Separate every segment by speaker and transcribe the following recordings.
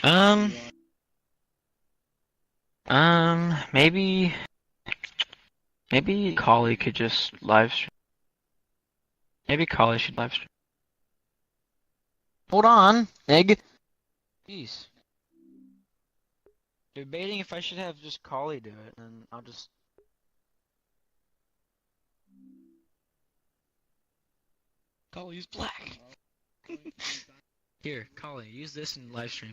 Speaker 1: Um, maybe Collie could just live stream. Maybe Collie should live stream. Hold on, Egg. Jeez. Debating if I should have just Collie do it, and I'll just. Collie's black. Here, Collie, use this in live stream.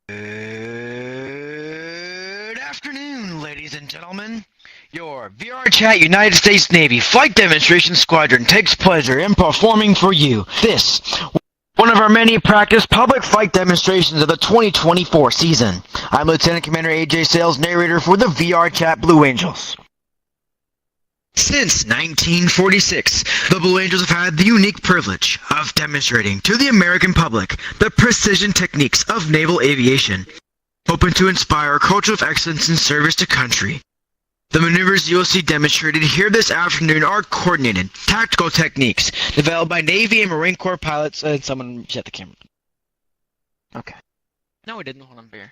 Speaker 2: Good afternoon, ladies and gentlemen. Your VR Chat United States Navy Flight Demonstration Squadron takes pleasure in performing for you this, one of our many practice public flight demonstrations of the 2024 season. I'm Lieutenant Commander AJ Sales, narrator for the VR Chat Blue Angels. Since 1946, the Blue Angels have had the unique privilege of demonstrating to the American public the precision techniques of naval aviation, hoping to inspire a culture of excellence in service to country. The maneuvers you will see demonstrated here this afternoon are coordinated, tactical techniques developed by Navy and Marine Corps pilots. And someone shut the camera. Okay.
Speaker 1: No, we didn't. Hold on, beer.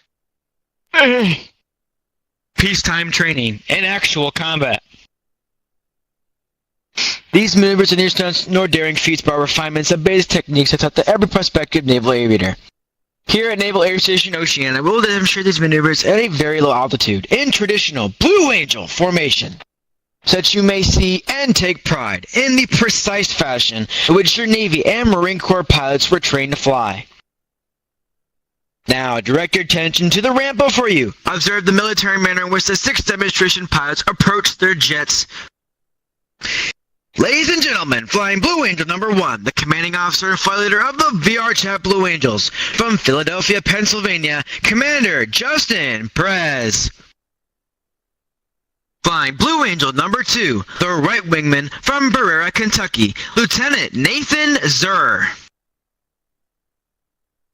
Speaker 2: Peacetime training and actual combat. These maneuvers are neither stunts nor daring feats, but refinements of basic techniques taught to every prospective naval aviator. Here at Naval Air Station Oceana, we will demonstrate these maneuvers at a very low altitude in traditional Blue Angel formation, so that you may see and take pride in the precise fashion in which your Navy and Marine Corps pilots were trained to fly. Now, direct your attention to the ramp before you. Observe the military manner in which the 6 demonstration pilots approach their jets. Ladies and gentlemen, flying Blue Angel number 1, the commanding officer and flight leader of the VR Chat Blue Angels, from Philadelphia, Pennsylvania, Commander Justin Perez. Flying Blue Angel number 2, the right wingman from Barrera, Kentucky, Lieutenant Nathan Zur.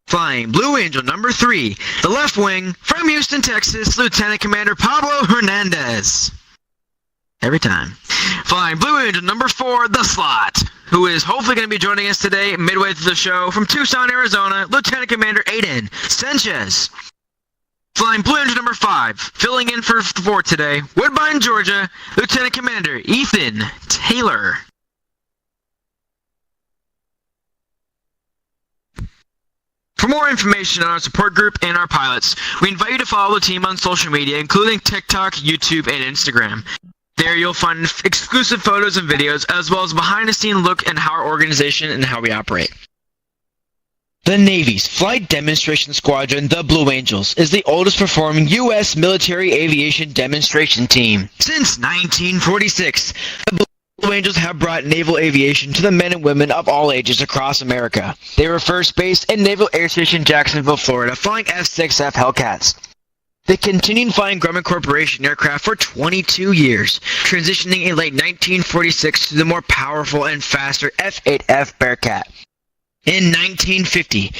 Speaker 2: Flying Blue Angel number 3, the left wing from Houston, Texas, Lieutenant Commander Pablo Hernandez. Every time. Flying Blue Angel number 4, the slot, who is hopefully going to be joining us today midway through the show from Tucson, Arizona, Lieutenant Commander Aiden Sanchez. Flying Blue Angel number 5, filling in for 4 today, Woodbine, Georgia, Lieutenant Commander Ethan Taylor. For more information on our support group and our pilots, we invite you to follow the team on social media, including TikTok, YouTube, and Instagram. There you'll find exclusive photos and videos, as well as a behind-the-scenes look at our organization and how we operate. The Navy's Flight Demonstration Squadron, the Blue Angels, is the oldest performing U.S. military aviation demonstration team. Since 1946, the Blue Angels have brought naval aviation to the men and women of all ages across America. They were first based in Naval Air Station Jacksonville, Florida, flying F-6F Hellcats. They continued flying Grumman Corporation aircraft for 22 years, transitioning in late 1946 to the more powerful and faster F-8F Bearcat. In 1950,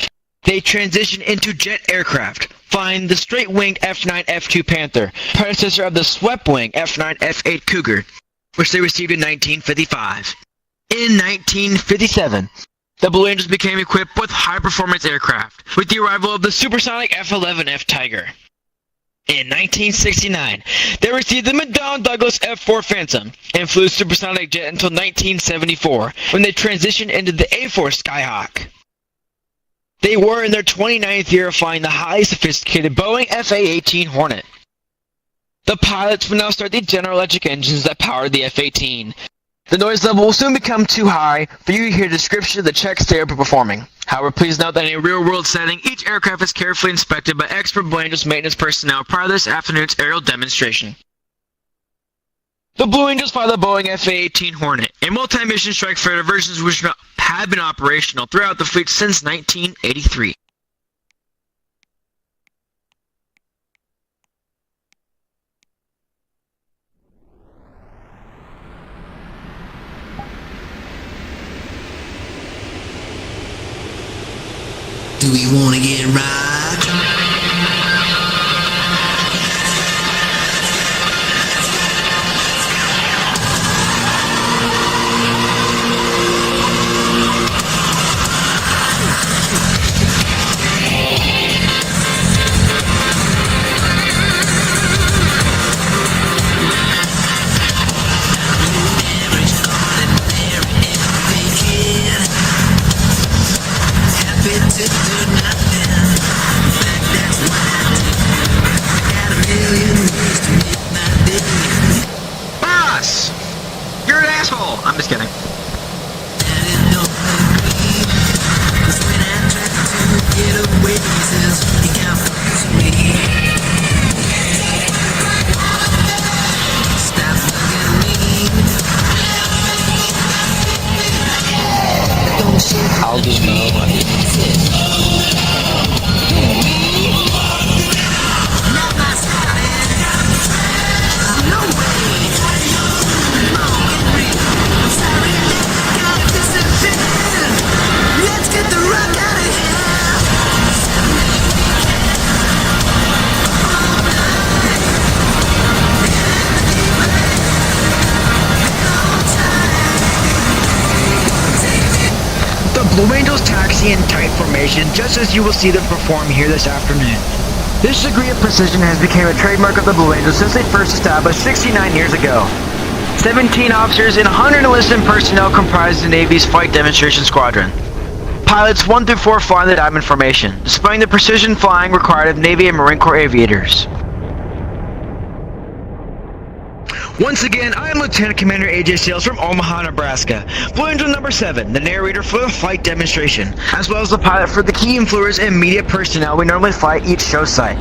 Speaker 2: they transitioned into jet aircraft, flying the straight-winged F-9 F-2 Panther, predecessor of the swept-wing F-9 F-8 Cougar, which they received in 1955. In 1957, the Blue Angels became equipped with high-performance aircraft, with the arrival of the supersonic F-11F Tiger. In 1969, they received the McDonnell Douglas F-4 Phantom and flew supersonic jet until 1974, when they transitioned into the A-4 Skyhawk. They were in their 29th year of flying the highly sophisticated Boeing FA-18 Hornet. The pilots would now start the General Electric engines that powered the F-18. The noise level will soon become too high for you to hear a description of the checks they are performing. However, please note that in a real-world setting, each aircraft is carefully inspected by expert Blue Angels maintenance personnel prior to this afternoon's aerial demonstration. The Blue Angels fly the Boeing FA-18 Hornet, a multi-mission strike fighter versions which have been operational throughout the fleet since 1983.
Speaker 3: Do we wanna get right?
Speaker 2: Boss! You're an asshole! I'm just kidding.
Speaker 1: I'll just know.
Speaker 3: Let's get the rock out of here.
Speaker 2: The Blue Angels taxi in tight formation, just as you will see them perform here this afternoon. This degree of precision has become a trademark of the Blue Angels since they first established 69 years ago. 17 officers and 100 enlisted personnel comprise the Navy's Flight Demonstration Squadron. Pilots 1 through 4 fly in the diamond formation, displaying the precision flying required of Navy and Marine Corps aviators. Once again, I am Lieutenant Commander AJ Sales from Omaha, Nebraska. Blue Angel number 7, the narrator for the flight demonstration, as well as the pilot for the key influencers and media personnel we normally fly at each show site.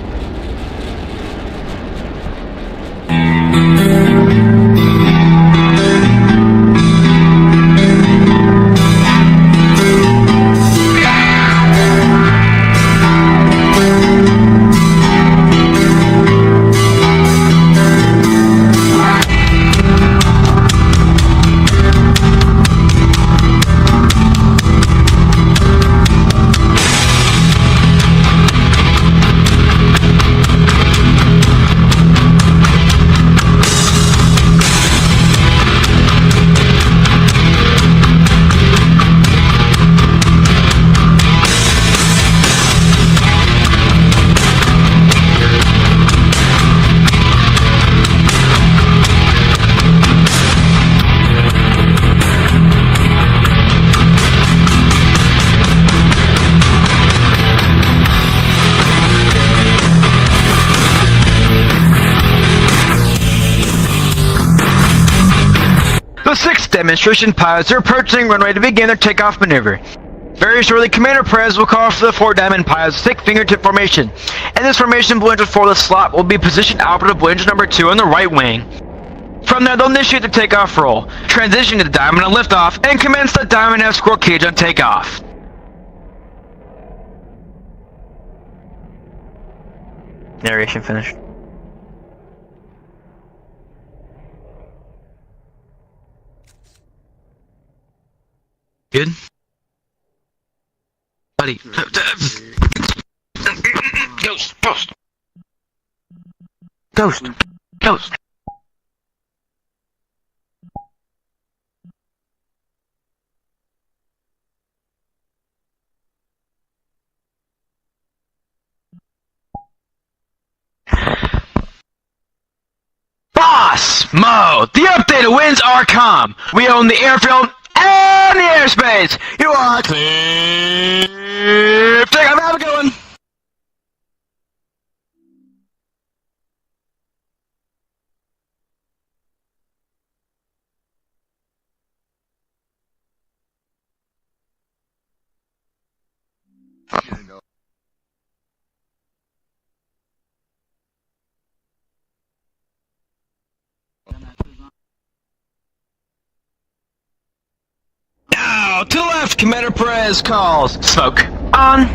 Speaker 2: The 6th demonstration pilots are approaching runway to begin their takeoff maneuver. Very shortly, Commander Perez will call for the 4 diamond pilots to take fingertip formation. In this formation, Blue Angel 4 slot will be positioned outward of Blue Angel number 2 on the right wing. From there, they'll initiate the takeoff roll, transition to the diamond on liftoff, and commence the diamond F squirrel cage on takeoff. Narration finished. Good? Buddy. Ghost. Ghost. Ghost. Ghost. Mo, the updated winds are calm. We own the airfield and the airspace. You are clear. Take off, have a good one. Now, to the left, Commander Perez calls. Smoke. On.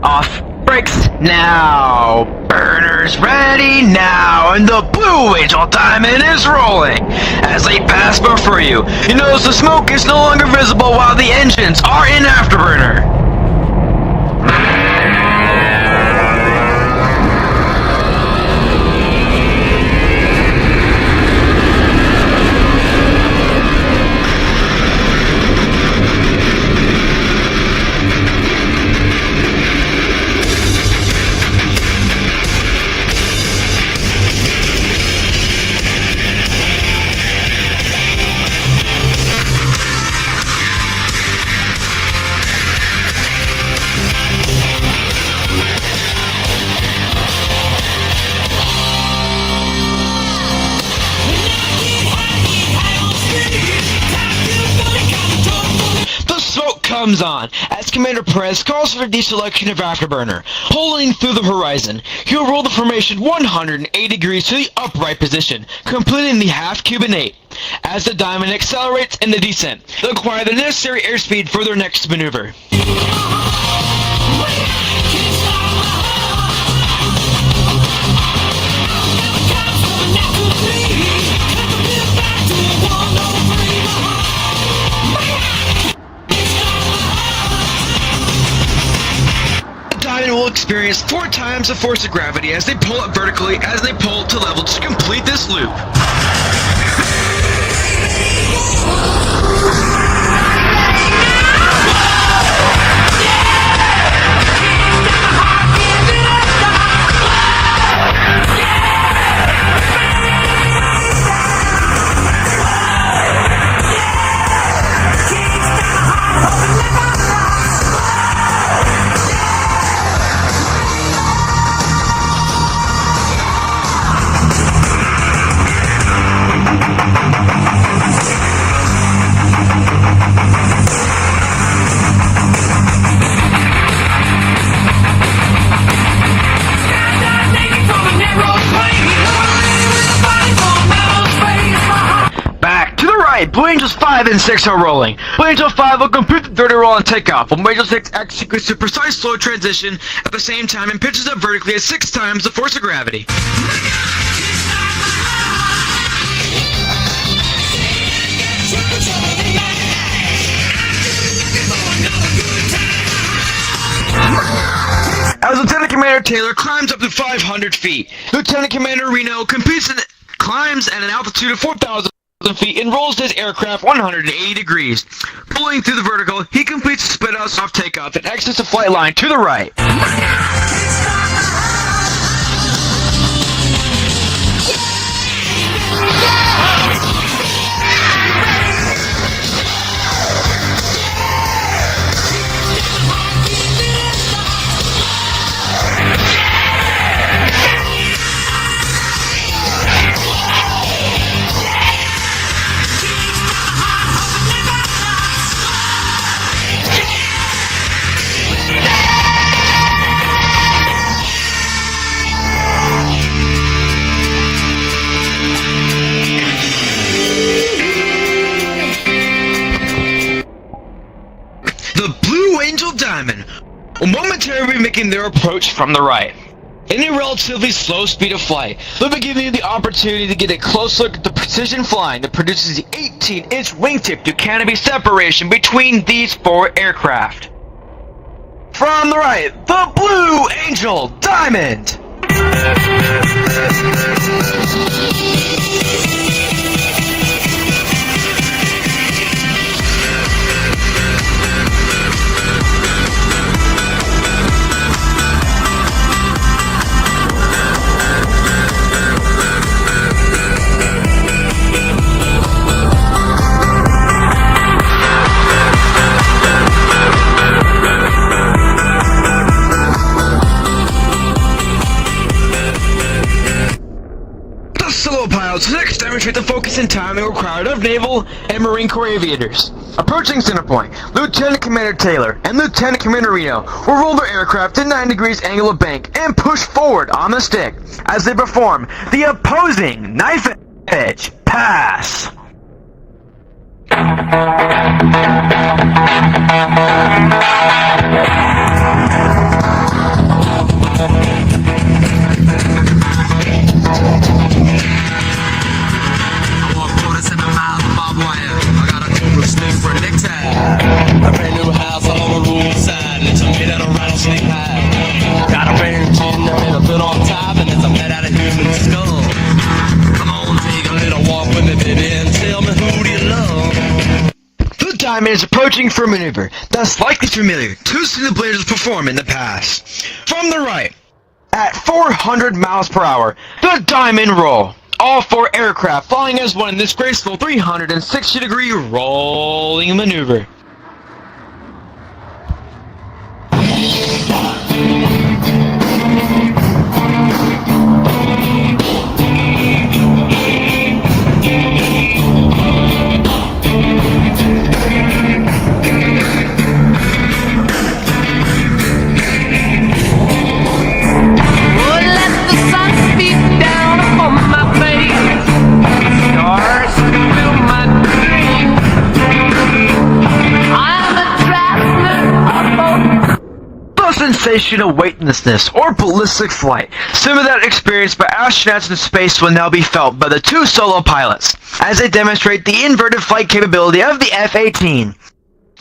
Speaker 2: Off. Brakes. Now. Burners ready now. And the Blue Angel Diamond is rolling. As they pass before you, you notice the smoke is no longer visible while the engines are in afterburner. Comes on as Commander Perez calls for the deselection of afterburner. Pulling through the horizon, he'll roll the formation 180 degrees to the upright position, completing the half Cuban 8. As the Diamond accelerates in the descent, they'll acquire the necessary airspeed for their next maneuver. Will experience 4 times the force of gravity as they pull up vertically as they pull to level to complete this loop. Blue Angels 5 and 6 are rolling. Blue Angel 5 will complete the dirty roll and take off, while Blue Angel 6 executes a precise slow transition at the same time and pitches up vertically at 6 times the force of gravity. As Lieutenant Commander Taylor climbs up to 500 feet, Lieutenant Commander Reno climbs at an altitude of 4,000 feet and rolls his aircraft 180 degrees. Pulling through the vertical, he completes the split out soft takeoff and exits the flight line to the right. The Blue Angel Diamond will momentarily be making their approach from the right. In a relatively slow speed of flight, they'll be giving you the opportunity to get a close look at the precision flying that produces the 18-inch wingtip to canopy separation between these 4 aircraft. From the right, the Blue Angel Diamond! pilots will next demonstrate the focus and timing required of Naval and Marine Corps aviators. Approaching center point, Lieutenant Commander Taylor and Lieutenant Commander Reno will roll their aircraft to 9 degrees angle of bank and push forward on the stick as they perform the opposing knife edge pass.
Speaker 3: A brand new house on the roadside, and it's made out of rattlesnake hide. Got a brand new chin that made a bit on top, and it's made out of human skull. Come on, take a little walk with me, baby, and tell me who do you love?
Speaker 2: The Diamond is approaching for a maneuver that's likely familiar to some of the Blazers perform in the past. From the right, at 400 miles per hour, the Diamond roll. All 4 aircraft flying as one in this graceful 360-degree rolling maneuver. Sensational weightlessness or ballistic flight, similar to that experienced by astronauts in space, will now be felt by the 2 solo pilots as they demonstrate the inverted flight capability of the F-18.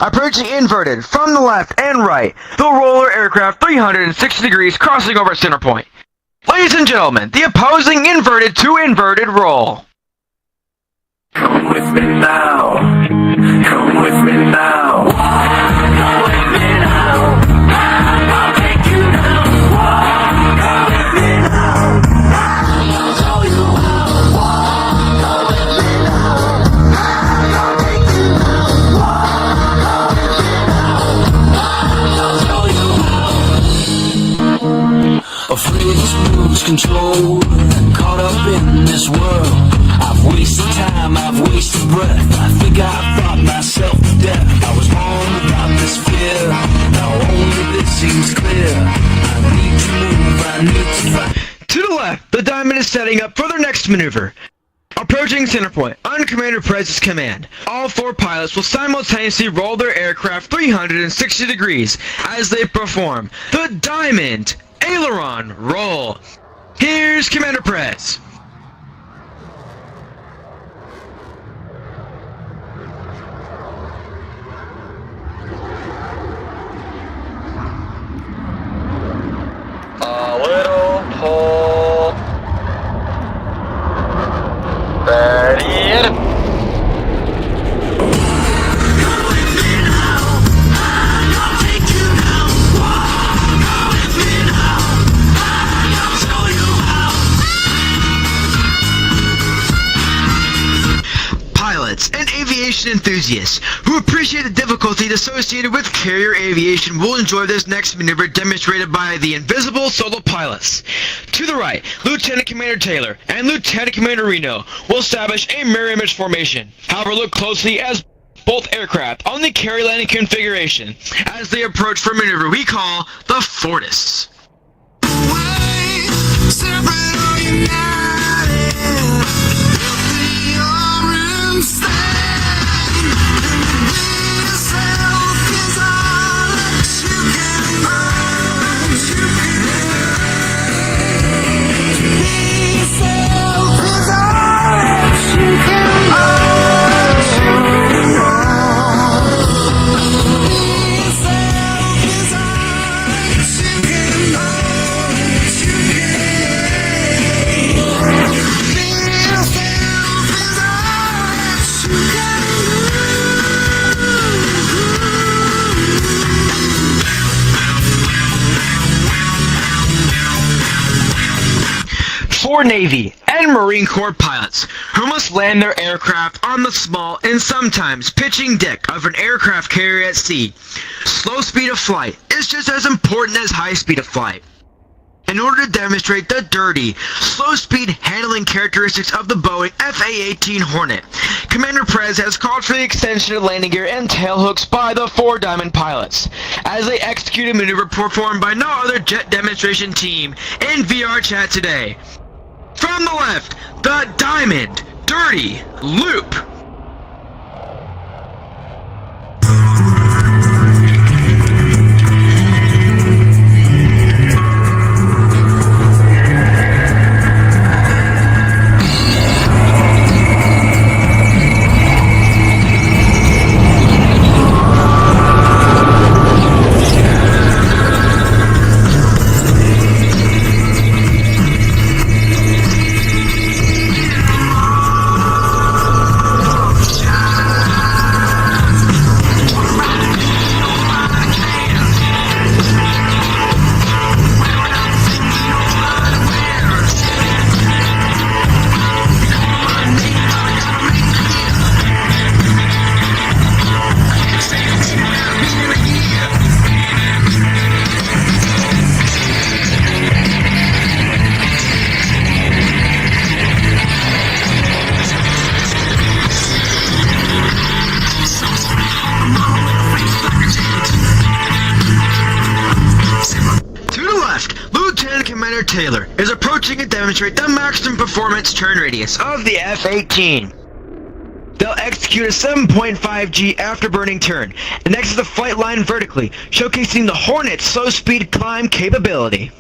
Speaker 2: Approaching inverted from the left and right, they'll roll their aircraft 360 degrees, crossing over center point. Ladies and gentlemen, the opposing inverted to inverted roll.
Speaker 3: Come with me now. Come with me now. Come with me now. I'll take you now. Come with me now. I'll show you how. Come with me now. I'll take you now. Come with me now. I'll show you how. Afraid to lose control. Caught up in this world. I've wasted time, I've wasted breath. I think I thought myself to death. I was wrong about this fear. Now only this seems clear. I need to move, I need to fight.
Speaker 2: To the left, the Diamond is setting up for their next maneuver. Approaching center point, on Commander Perez's command, all 4 pilots will simultaneously roll their aircraft 360 degrees as they perform the Diamond Aileron Roll. Here's Commander Perez.
Speaker 1: A little pull. Ready, hit it.
Speaker 2: Pilots and aviation enthusiasts who appreciate the difficulty associated with carrier aviation will enjoy this next maneuver demonstrated by the invisible solo pilots. To the right, Lieutenant Commander Taylor and Lieutenant Commander Reno will establish a mirror image formation. However, look closely as both aircraft on the carrier landing configuration as they approach for a maneuver we call the Fortis. For Navy and Marine Corps pilots who must land their aircraft on the small and sometimes pitching deck of an aircraft carrier at sea, slow speed of flight is just as important as high speed of flight. in order to demonstrate the dirty, slow-speed handling characteristics of the Boeing FA-18 Hornet. Commander Prez has called for the extension of landing gear and tailhooks by the Four Diamond pilots, as they execute a maneuver performed by no other jet demonstration team in VR chat today. From the left, the Diamond Dirty Loop. Taylor is approaching to demonstrate the maximum performance turn radius of the F-18. They'll execute a 7.5 G afterburning turn and exit the flight line vertically, showcasing the Hornet's slow speed climb capability.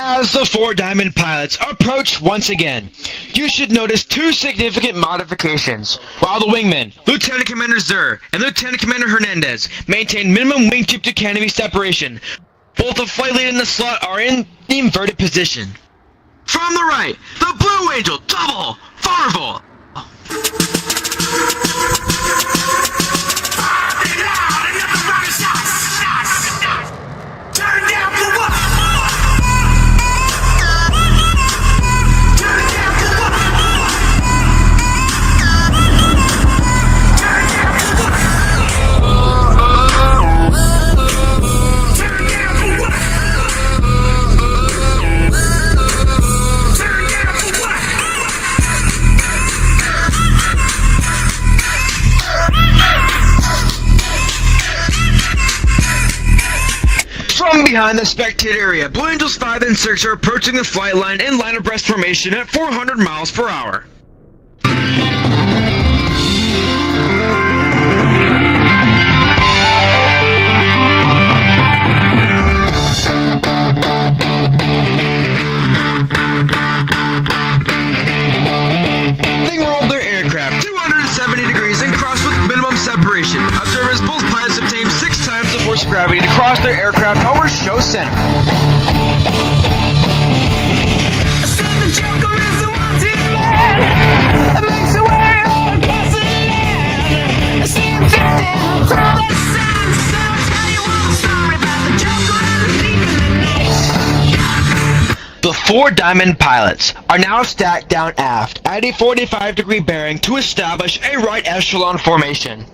Speaker 2: As the Four Diamond pilots approach once again, you should notice two significant modifications. While the wingmen, Lieutenant Commander Zur and Lieutenant Commander Hernandez, maintain minimum wingtip to canopy separation, both the flight lead and the slot are in the inverted position. From the right, the Blue Angel double Farvel. From behind the spectator area, Blue Angels 5 and 6 are approaching the flight line in line abreast formation at 400 miles per hour. They rolled their aircraft 270 degrees and crossed with minimum separation. Observers, both pilots obtained 6 times the force of gravity to cross their aircraft over show center. The Four Diamond pilots are now stacked down aft at a 45-degree bearing to establish a right echelon formation.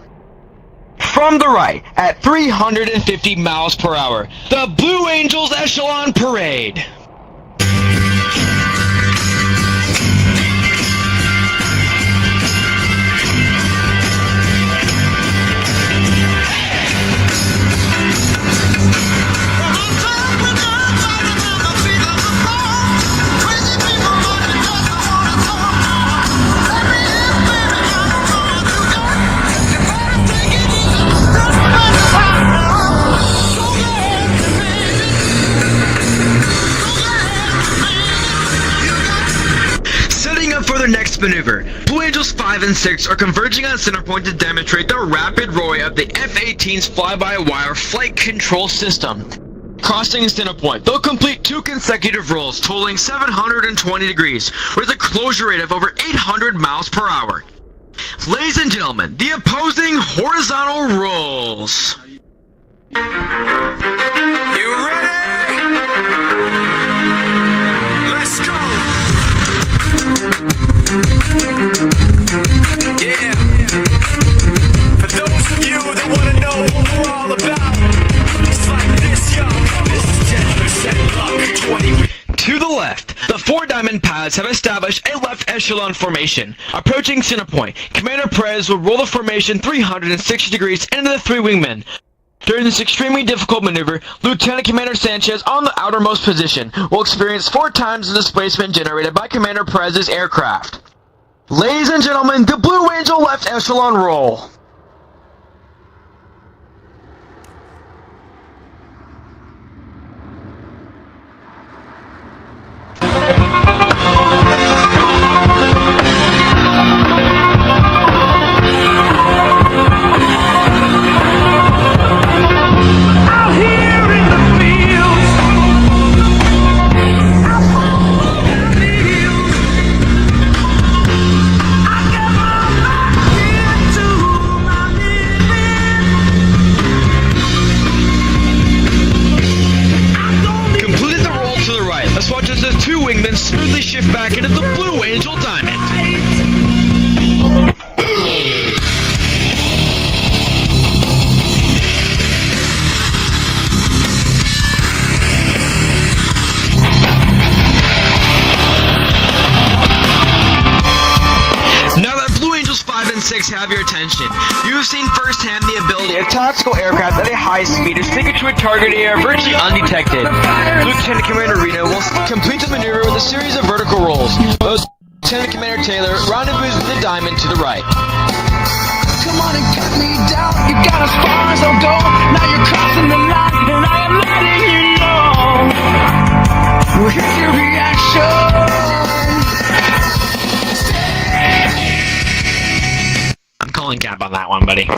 Speaker 2: From the right, at 350 miles per hour, the Blue Angels Echelon Parade. this maneuver, Blue Angels 5 and 6 are converging on center point to demonstrate the rapid ROI of the F-18's fly-by-wire flight control system. Crossing center point, they'll complete 2 consecutive rolls totaling 720 degrees with a closure rate of over 800 miles per hour. Ladies and gentlemen, the opposing horizontal rolls.
Speaker 3: You ready? Let's go! Yeah. For those of you that want to know what we're all about, it's like this, y'all. This is 10% luck, 20.
Speaker 2: To the left, the 4 diamond pilots have established a left echelon formation. Approaching center point, Commander Perez will roll the formation 360 degrees into the 3 wingmen. During this extremely difficult maneuver, Lieutenant Commander Sanchez on the outermost position will experience 4 times the displacement generated by Commander Perez's aircraft. Ladies and gentlemen, the Blue Angel left echelon roll. Let's watch as the 2 wingmen smoothly shift back into the Blue Angel Diamond. Now that Blue Angels 5 and 6 have your attention, you have seen firsthand the ability of tactical aircraft at a high speed to sink into a target area virtually undetected. Lieutenant Commander Reno will complete the maneuver with a series of vertical rolls. Lieutenant Commander Taylor rendezvous with the diamond to the right.
Speaker 4: Come on and cut me down. You got as far as I'll go. Now you're crossing the line, and I am letting you know. Well, here's your reaction.
Speaker 2: I'm calling cap on that one, buddy.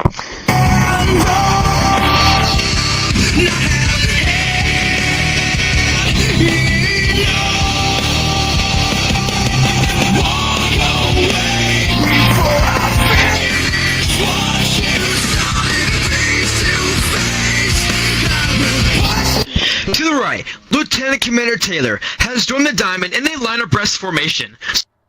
Speaker 2: To the right, Lieutenant Commander Taylor has joined the diamond in a line abreast formation.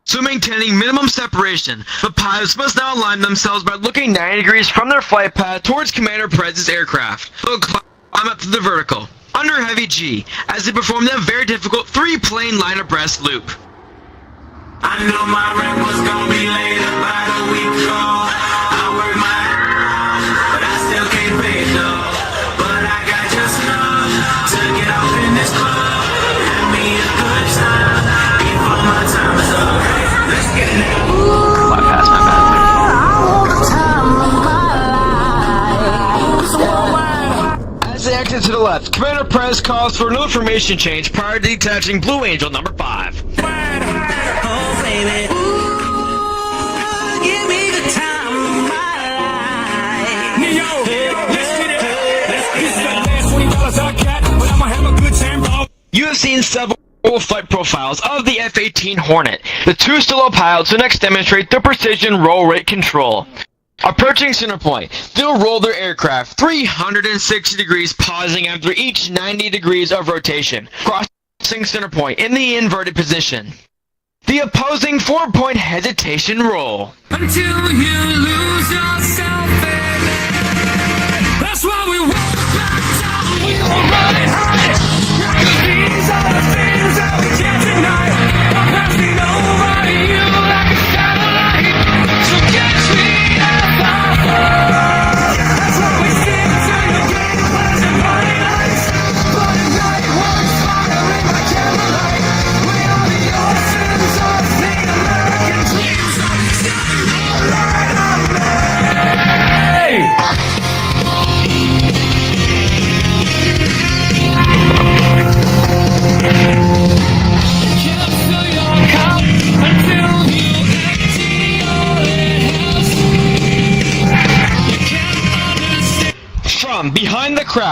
Speaker 2: So maintaining minimum separation, the pilots must now align themselves by looking 90 degrees from their flight path towards Commander Perez's aircraft. They'll climb up to the vertical, under heavy G, as they perform that very difficult 3-plane line abreast loop.
Speaker 3: I knew my rent was gonna be late about a week ago. I worked my ass, but I still can't pay it though. But I got just enough to get off in this club. Have me a good time before my time is up. Let's get it now.
Speaker 1: Fly past my bad.
Speaker 2: As they exit to the left, Commander Perez calls for another formation change prior to detaching Blue Angel number 5. You have seen several flight profiles of the F-18 Hornet. The 2 solo pilots will next demonstrate their precision roll rate control. Approaching center point, they'll roll their aircraft 360 degrees, pausing after each 90 degrees of rotation, crossing center point in the inverted position. The opposing 4-point hesitation roll.
Speaker 4: Until you lose yourself in it. That's why we walk back down. We gon' run it high. These are the things that we can't deny. I'm passing over you like a satellite. So catch me as I fall. That's why we stick to the game plans and party nights. But at night, one fire in my candlelight. We are the oceans of the American dreams. Alright, I'm ready.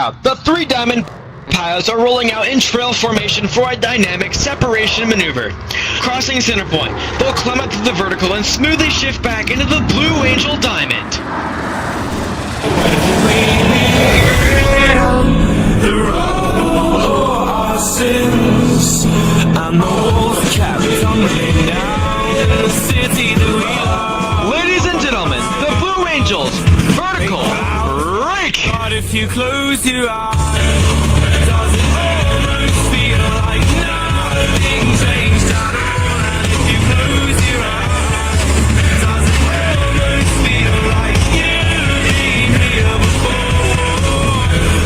Speaker 2: crowd, the 3 Diamond pilots are rolling out in trail formation for a dynamic separation maneuver. Crossing center point, they'll climb up to the vertical and smoothly shift back into the Blue Angel Diamond.
Speaker 3: The road of sins, and the wolf carries on running down the city that we love.
Speaker 2: Ladies and gentlemen, the Blue Angels, vertical break!
Speaker 3: But if you close your eyes, does it almost feel like nothing changed at all? And if you close your eyes, does it almost feel like you've been here before?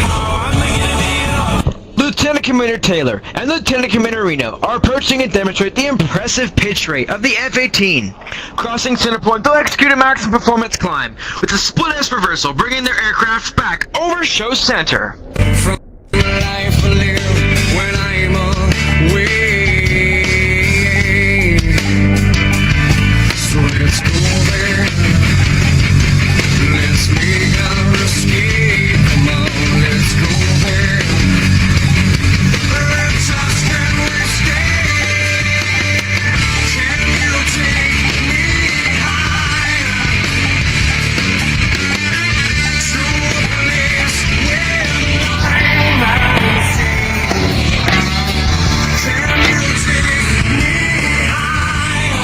Speaker 3: How am I gonna be
Speaker 2: Lieutenant Commander Taylor and Lieutenant Commander Reno are approaching and demonstrate the impressive pitch rate of the F-18. Crossing center point, they'll execute a maximum performance climb with a split-S reversal, bringing their aircraft back over show center.
Speaker 4: From the life I live when I'm away. So let's go there. Let's make our escape. Come on, let's go there. Let's ask can we stay? Can you take me higher? To a place where the light I see. Can you take me higher?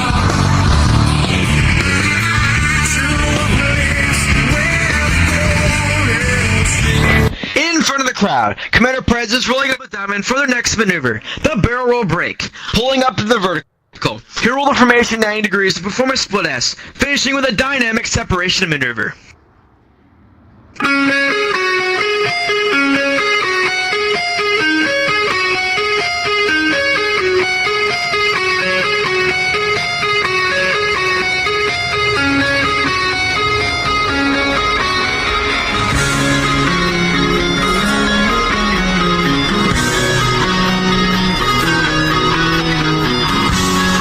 Speaker 4: To a place where the golden sea.
Speaker 2: In front of the crowd, Commander Perez is rolling up the diamond for their next maneuver, the barrel roll break. Pulling up to the vertical, he'll roll the formation 90 degrees to perform a split S, finishing with a dynamic separation maneuver.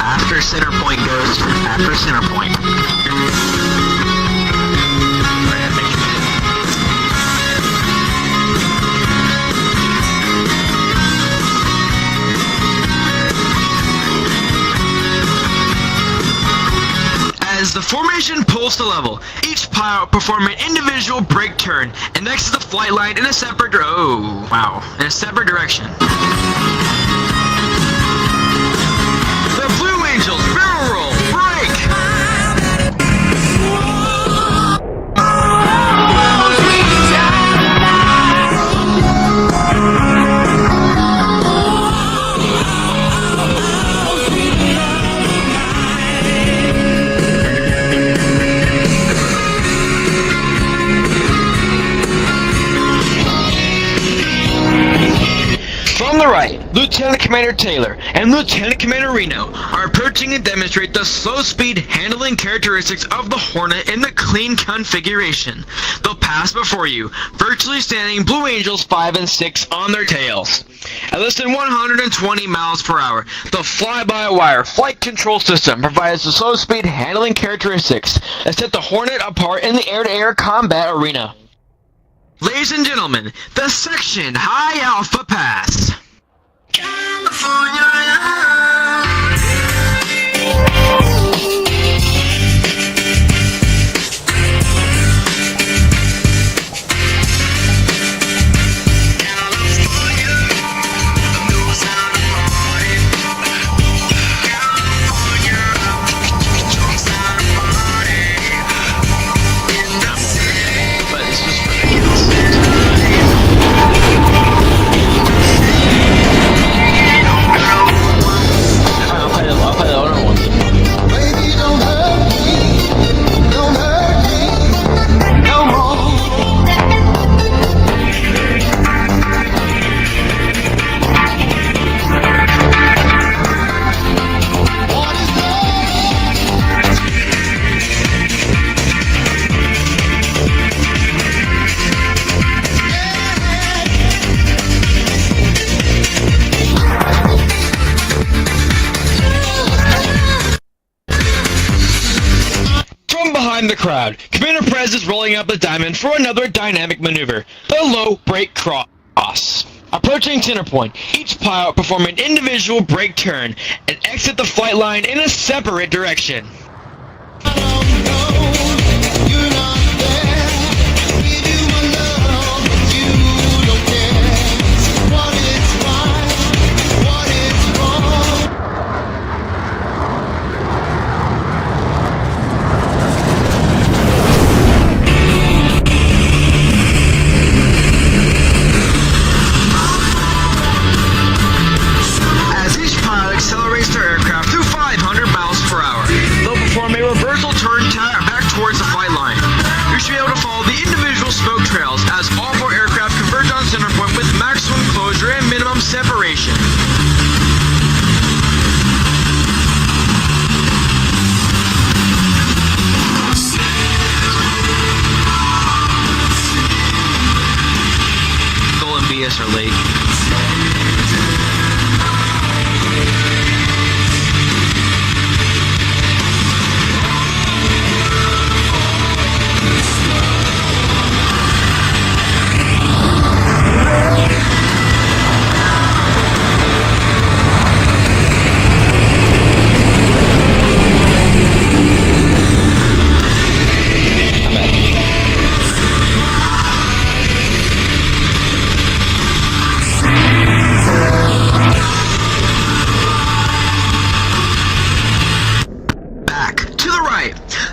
Speaker 2: After center point goes, after center point. As the formation pulls to level, each pilot will perform an individual brake turn and exit the flight line in a separate in a separate direction. The Blue Angels barrel roll break. From the right, Lieutenant Commander Taylor and Lieutenant Commander Reno are approaching and demonstrate the slow speed handling characteristics of the Hornet in the clean configuration. They'll pass before you, virtually standing Blue Angels 5 and 6 on their tails. At less than 120 miles per hour, the fly-by-wire flight control system provides the slow speed handling characteristics that set the Hornet apart in the air-to-air combat arena. Ladies and gentlemen, the Section High Alpha Pass.
Speaker 3: California love.
Speaker 2: But it's just ridiculous. behind the crowd, Commander Perez is rolling up the diamond for another dynamic maneuver, the low brake cross. Approaching center point, each pilot perform an individual brake turn and exit the flight line in a separate direction. Accelerates their aircraft to 500 miles per hour. They'll perform a reversal turn back towards the flight line. You should be able to follow the individual smoke trails as all four aircraft converge on center point with maximum closure and minimum separation. Goal and BS are late.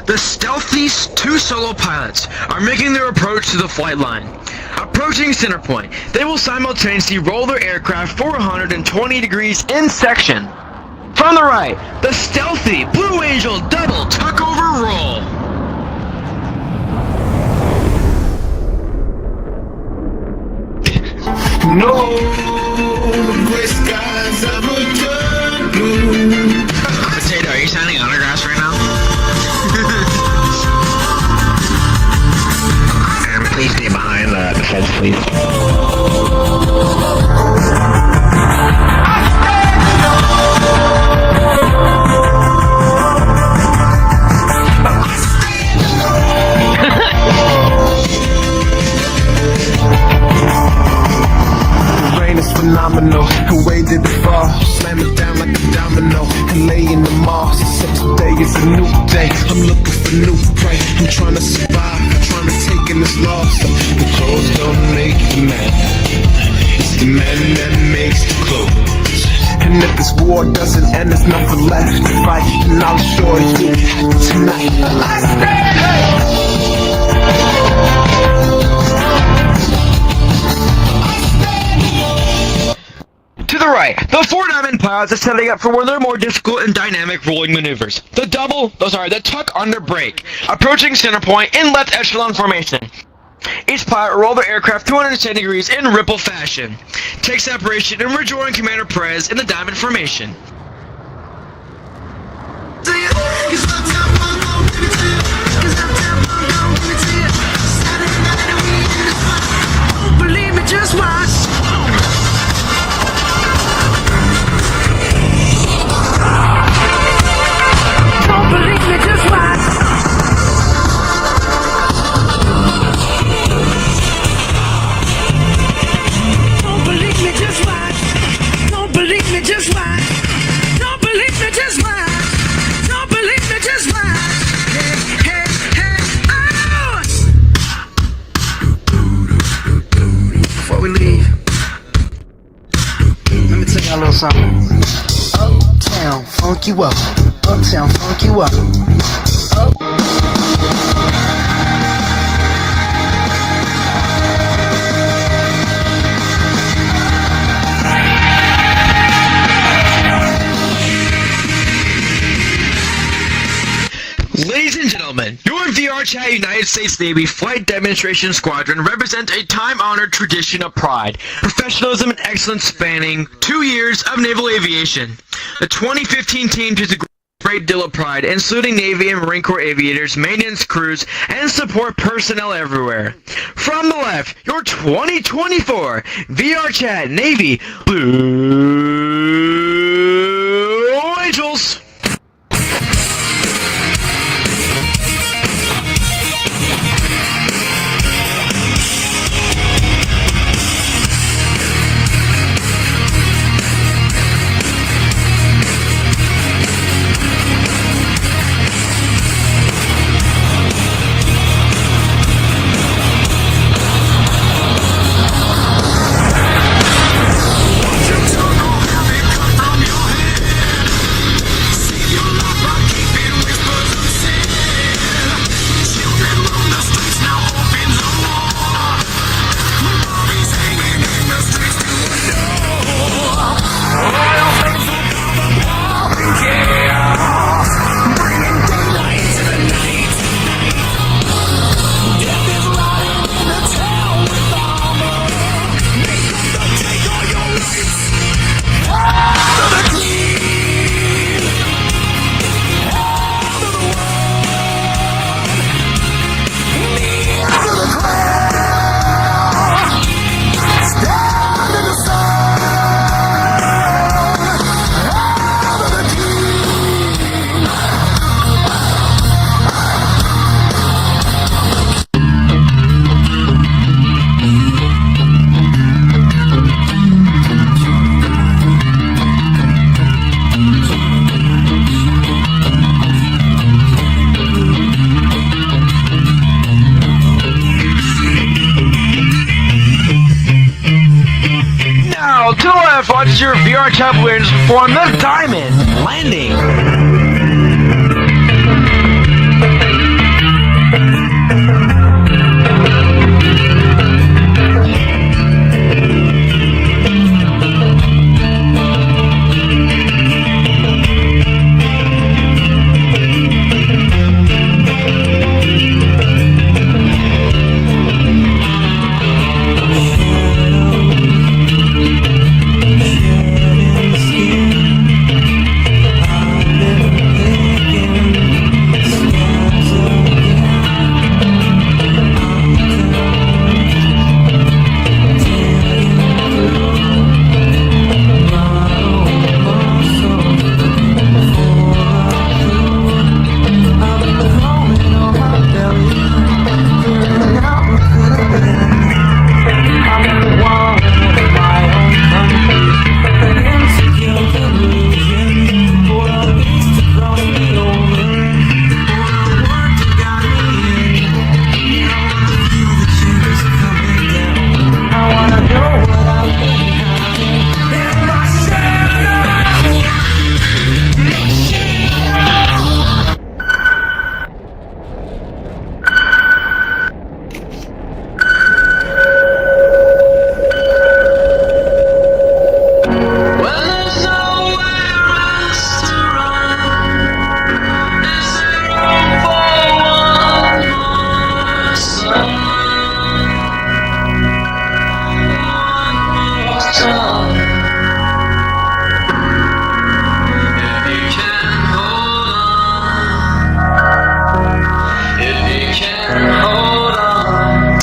Speaker 2: The stealthy two solo pilots are making their approach to the flight line. Approaching center point, they will simultaneously roll their aircraft 420 degrees in section. From the right, the stealthy Blue Angel double tuck over roll.
Speaker 3: No, the gray skies ever turn blue.
Speaker 2: Potato, are you signing autographs right now?
Speaker 5: Please stay behind the fence, please.
Speaker 3: The rain is phenomenal. The way that it fall, slam it down like a domino, and lay in the moss. Today is a new day. I'm looking for new prey. I'm trying to survive. Trying to take in this loss. The clothes don't make the man. It's the man that makes the clothes. And if this war doesn't end, there's nothing left to fight. And I'll assure you tonight. Last day.
Speaker 2: To the right, the four diamond pilots are setting up for one of their more difficult and dynamic rolling maneuvers. The tuck under brake, approaching center point in left echelon formation. Each pilot will roll their aircraft 210 degrees in ripple fashion. Take separation and rejoin Commander Perez in the diamond formation.
Speaker 4: Believe me, just watch. Don't believe me, just watch. Don't believe me, just watch. Don't believe me, just watch. Don't believe me, just watch. Don't believe me, just watch. Hey, hey, hey, oh! Before we leave, let me tell y'all a little something. Uptown, funk you up. Uptown, funk you up.
Speaker 2: Ladies and gentlemen, your VRCBA United States Navy Flight Demonstration Squadron represents a time-honored tradition of pride, professionalism, and excellence spanning 2 years of naval aviation. The 2015 team took a great deal of pride in saluting Navy and Marine Corps aviators, maintenance crews, and support personnel everywhere. From the left, your 2024 VRCBA Navy Blue Angels. feature VR Chapel Angels perform the Diamond Landing.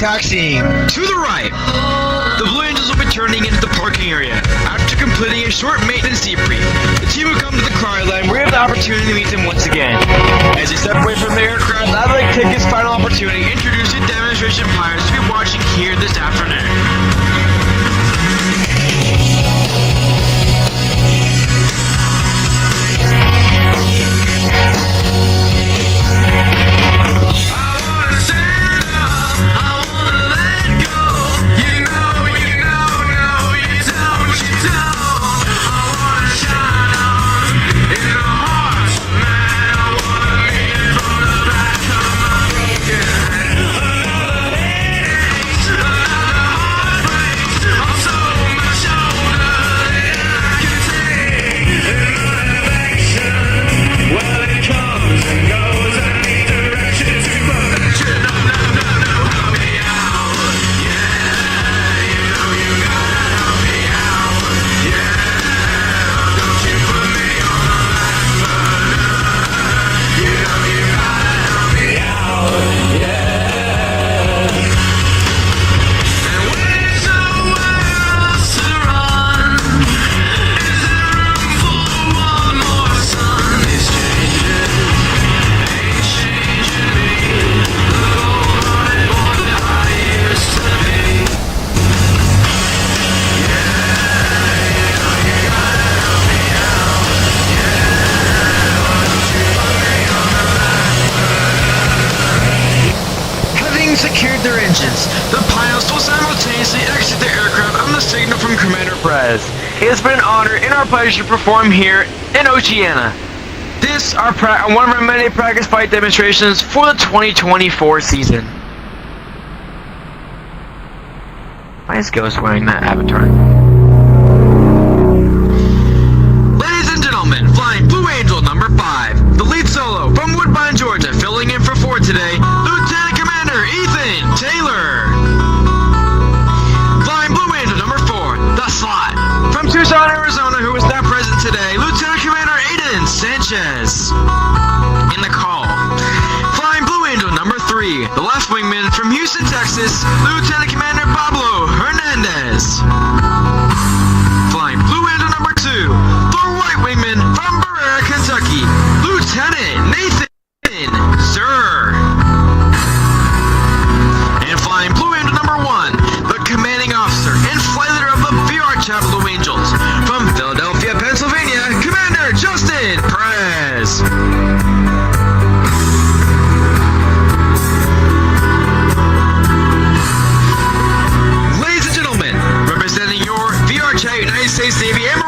Speaker 2: Taxiing to the right, the Blue Angels will be turning into the parking area. After completing a short maintenance debrief, the team will come to the car line where we have the opportunity to meet them once again. As they step away from the aircraft, I'd like to take this final opportunity to introduce the demonstration pilots to be watching here this afternoon. Secured their engines, the pilots will simultaneously exit the aircraft on the signal from Commander Perez. It has been an honor and our pleasure to perform here in Oceana. This are one of our many practice flight demonstrations for the 2024 season. Why is Ghost wearing that avatar? Ladies and gentlemen, flying Blue Angel number 5, the lead solo from Woodbine, Georgia, filling in for 4 today, Lieutenant Commander Ethan Taylor. Flying Blue Angel number 4, the slot from Tucson, Arizona, who is not present today, Lieutenant Commander Aiden Sanchez. In the call, flying Blue Angel number 3, the left wingman from Houston, Texas, Lieutenant Commander Pablo Hernandez. Flying Blue Angel number 2, the right wingman from Berea, Kentucky, Lieutenant Nathan Sir. And flying Blue Angel number 1, the commanding officer and flight leader of the VRCBA Blue Angels, from Philadelphia, Pennsylvania, Commander Justin Perez. Ladies and gentlemen, representing your VRCBA United States Navy and